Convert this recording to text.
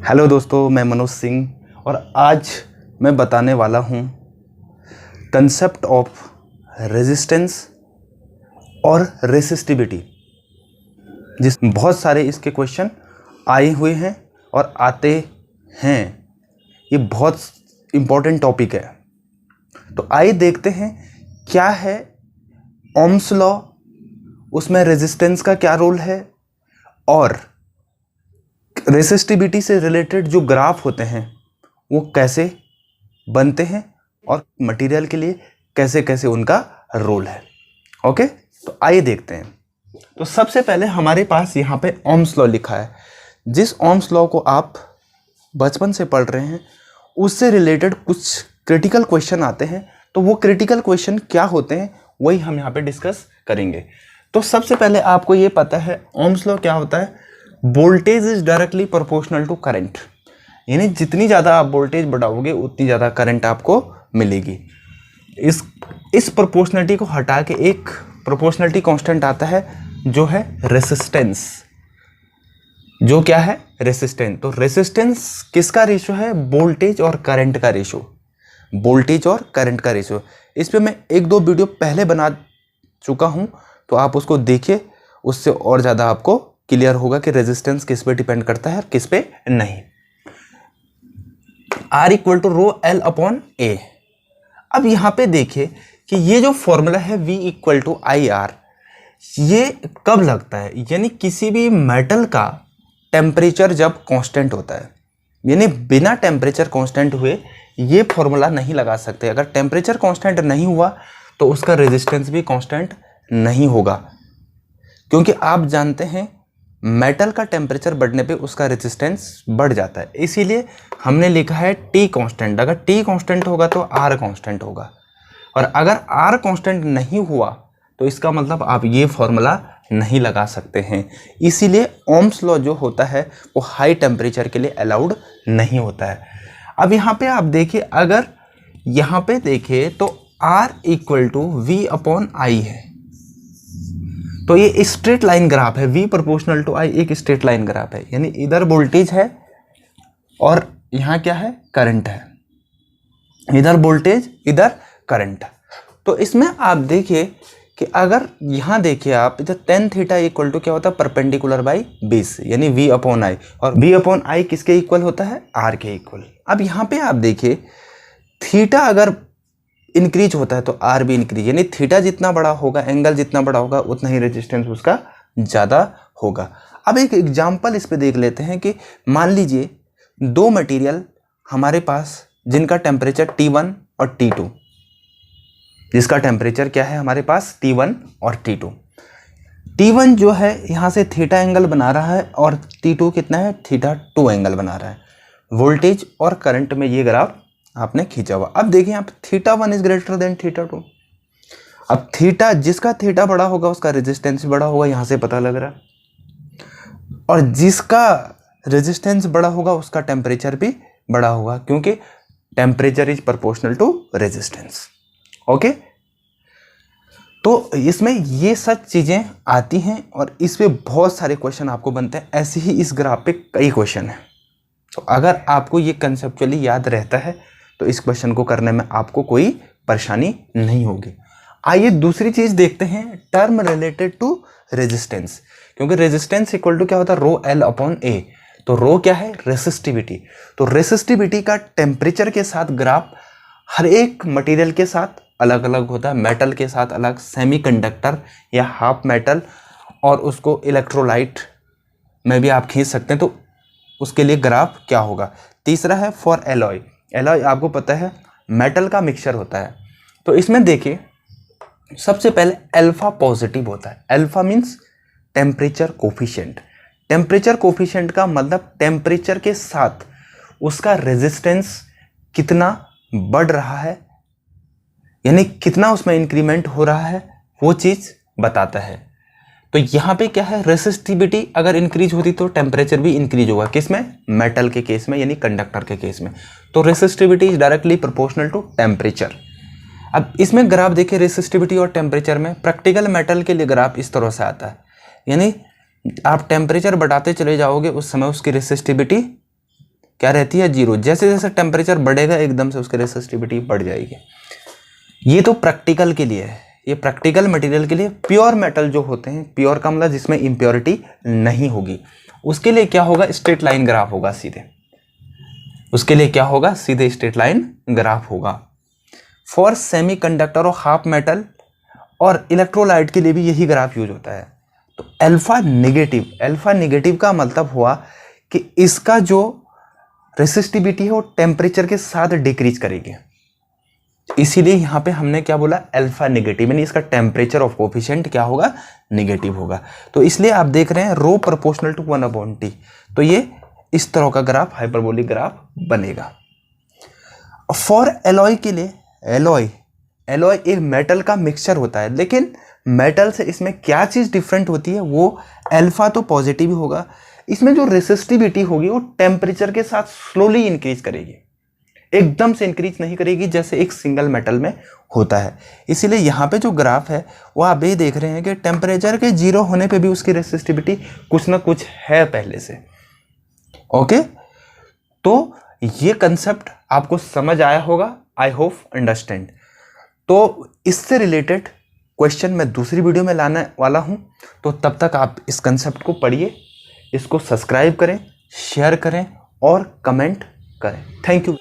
Hello दोस्तों, मैं मनोज सिंह और आज मैं बताने वाला हूँ कंसेप्ट ऑफ रेजिस्टेंस और रेसिस्टिविटी। जिस बहुत सारे इसके क्वेश्चन आए हुए हैं और आते हैं। ये बहुत इम्पोर्टेंट टॉपिक है। तो आइए देखते हैं क्या है ओम्स लॉ, उसमें रेजिस्टेंस का क्या रोल है और रेसिस्टिविटी से रिलेटेड जो ग्राफ होते हैं वो कैसे बनते हैं और मटेरियल के लिए कैसे कैसे उनका रोल है। ओके, तो आइए देखते हैं। तो सबसे पहले हमारे पास यहाँ पे ओम्स लॉ लिखा है। जिस ओम्स लॉ को आप बचपन से पढ़ रहे हैं उससे रिलेटेड कुछ क्रिटिकल क्वेश्चन आते हैं। तो वो क्रिटिकल क्वेश्चन क्या होते हैं वही हम यहाँ पे डिस्कस करेंगे। तो सबसे पहले आपको ये पता है ओम्स लॉ क्या होता है। Voltage is directly proportional to current, यानी जितनी ज़्यादा आप वोल्टेज बढ़ाओगे उतनी ज़्यादा करंट आपको मिलेगी। इस प्रोपोर्शनलिटी को हटा के एक प्रोपोर्शनलिटी कांस्टेंट आता है जो है रेसिस्टेंस। जो क्या है? रेसिस्टेंस। तो रेसिस्टेंस किसका रेशो है? वोल्टेज और करंट का रेशो। वोल्टेज और करंट का रेशो। इस पे मैं एक दो वीडियो पहले बना चुका हूँ, तो आप उसको देखिए, उससे और ज़्यादा आपको क्लियर होगा कि रेजिस्टेंस किस पे डिपेंड करता है और किस पे नहीं। R equal to rho L upon A। अब यहाँ पे देखिए कि ये जो फॉर्मूला है V इक्वल टू IR, ये कब लगता है? यानी किसी भी मेटल का टेम्परेचर जब कांस्टेंट होता है, यानी बिना टेम्परेचर कांस्टेंट हुए ये फॉर्मूला नहीं लगा सकते। अगर टेम्परेचर कांस्टेंट नहीं हुआ तो उसका रेजिस्टेंस भी कांस्टेंट नहीं होगा, क्योंकि आप जानते हैं मेटल का टेम्परेचर बढ़ने पे उसका रेजिस्टेंस बढ़ जाता है। इसीलिए हमने लिखा है T कांस्टेंट। अगर T कांस्टेंट होगा तो R कांस्टेंट होगा, और अगर R कांस्टेंट नहीं हुआ तो इसका मतलब आप ये फॉर्मूला नहीं लगा सकते हैं। इसीलिए ओम्स लॉ जो होता है वो हाई टेम्परेचर के लिए अलाउड नहीं होता है। अब यहाँ पे आप देखिए, अगर यहाँ पे देखिए तो R equal to V upon I है। तो ये स्ट्रेट लाइन ग्राफ है। V प्रोपोर्शनल टू I एक स्ट्रेट लाइन ग्राफ है, यानी इधर वोल्टेज है और यहाँ क्या है? करंट है। इधर वोल्टेज, इधर करंट। तो इसमें आप देखिए कि अगर यहाँ देखिए आप, इधर tan थीटा इक्वल टू क्या होता है? परपेंडिकुलर बाई 20, यानी V अपॉन I। और V अपॉन I किसके इक्वल होता है? R के इक्वल। अब यहाँ पे आप देखिए थीटा अगर इंक्रीज होता है तो R भी इंक्रीज, यानी थीटा जितना बड़ा होगा, एंगल जितना बड़ा होगा, उतना ही रेजिस्टेंस उसका ज़्यादा होगा। अब एक एग्जांपल इस पे देख लेते हैं कि मान लीजिए दो मटेरियल हमारे पास जिनका टेम्परेचर T1 और T2, जिसका टेम्परेचर क्या है हमारे पास? T1 और T2। T1 जो है यहाँ से थीटा एंगल बना रहा है और T2 कितना है? थीटा 2 एंगल बना रहा है। वोल्टेज और करंट में ये ग्राफ आपने खींचा हुआ। अब देखिए आप, theta 1 is greater than theta 2। अब थीटा, जिसका थीटा बड़ा होगा उसका रेजिस्टेंस भी बड़ा होगा, यहाँ से पता लग रहा है। और जिसका रेजिस्टेंस बड़ा होगा उसका टेम्परेचर भी बड़ा होगा, क्योंकि temperature is proportional to resistance. Okay, तो इसमें ये सब चीज़ें आती हैं और इस पे बहुत सारे क्वेश्चन आपको बनते हैं। ऐसे ही इस ग्राफ पे कई क्वेश्चन हैं। तो अगर आपको ये कंसेप्चुअली याद रहता है तो इस क्वेश्चन को करने में आपको कोई परेशानी नहीं होगी। आइए दूसरी चीज़ देखते हैं, टर्म रिलेटेड टू रेजिस्टेंस। क्योंकि रेजिस्टेंस इक्वल टू क्या होता है? रो L अपॉन A। तो रो क्या है? रेसिस्टिविटी। तो रेसिस्टिविटी का टेम्परेचर के साथ ग्राफ हर एक मटेरियल के साथ अलग अलग होता है। मेटल के साथ अलग, सेमीकंडक्टर या हाफ मेटल, और उसको इलेक्ट्रोलाइट में भी आप खींच सकते हैं। तो उसके लिए ग्राफ क्या होगा? तीसरा है फॉर एलॉय। एलॉय आपको पता है मेटल का मिक्सचर होता है। तो इसमें देखिए सबसे पहले अल्फा पॉजिटिव होता है। Alpha means temperature coefficient. Temperature coefficient का मतलब टेम्परेचर के साथ उसका रेजिस्टेंस कितना बढ़ रहा है, यानी कितना उसमें इंक्रीमेंट हो रहा है, वो चीज़ बताता है। तो यहाँ पे क्या है? रेसिस्टिविटी अगर इंक्रीज होती तो टेम्परेचर भी इंक्रीज होगा। किस में? मेटल के केस में, यानी कंडक्टर के केस में। तो resistivity is directly proportional to temperature. अब इसमें ग्राफ देखिए रेसिस्टिविटी और टेम्परेचर में। प्रैक्टिकल मेटल के लिए ग्राफ इस तरह से आता है, यानी आप टेम्परेचर बढ़ाते चले जाओगे उस समय उसकी रेसिस्टिविटी क्या रहती है, 0। जैसे जैसे टेम्परेचर बढ़ेगा एकदम से उसकी रेसिस्टिविटी बढ़ जाएगी। ये तो प्रैक्टिकल के लिए है, ये प्रैक्टिकल मटेरियल के लिए। प्योर मेटल जो होते हैं, प्योर का मतलब जिसमें इम्प्योरिटी नहीं होगी, उसके लिए क्या होगा, स्ट्रेट लाइन ग्राफ होगा सीधे। उसके लिए क्या होगा, सीधे स्ट्रेट लाइन ग्राफ होगा। फॉर सेमीकंडक्टर और हाफ मेटल और इलेक्ट्रोलाइट के लिए भी यही ग्राफ यूज होता है। तो अल्फा नेगेटिव का मतलब हुआ कि इसका जो रेसिस्टिविटी है वो टेम्परेचर के साथ डिक्रीज करेगी, इसीलिए यहां पे हमने क्या बोला, अल्फा नेगेटिव, यानी इसका टेम्परेचर ऑफ कोफिशिएंट क्या होगा, नेगेटिव होगा। तो इसलिए आप देख रहे हैं रो प्रोपोर्शनल टू 1/T, तो ये इस तरह का ग्राफ, हाइपरबोलिक ग्राफ बनेगा। फॉर एलॉय के लिए, एलॉय एक मेटल का मिक्सचर होता है, लेकिन मेटल से इसमें क्या चीज डिफरेंट होती है, वो अल्फा तो पॉजिटिव ही होगा, इसमें जो रेसिस्टिविटी होगी वो टेम्परेचर के साथ स्लोली इंक्रीज करेगी, एकदम से इंक्रीज नहीं करेगी जैसे एक सिंगल मेटल में होता है। इसीलिए यहाँ पे जो ग्राफ है वो आप ये देख रहे हैं कि टेम्परेचर के 0 होने पे भी उसकी रेसिस्टिविटी कुछ ना कुछ है पहले से। ओके, तो ये कंसेप्ट आपको समझ आया होगा, आई होप अंडरस्टैंड। तो इससे रिलेटेड क्वेश्चन मैं दूसरी वीडियो में लाने वाला हूं, तो तब तक आप इस कंसेप्ट को पढ़िए, इसको सब्सक्राइब करें, शेयर करें और कमेंट करें। Thank you.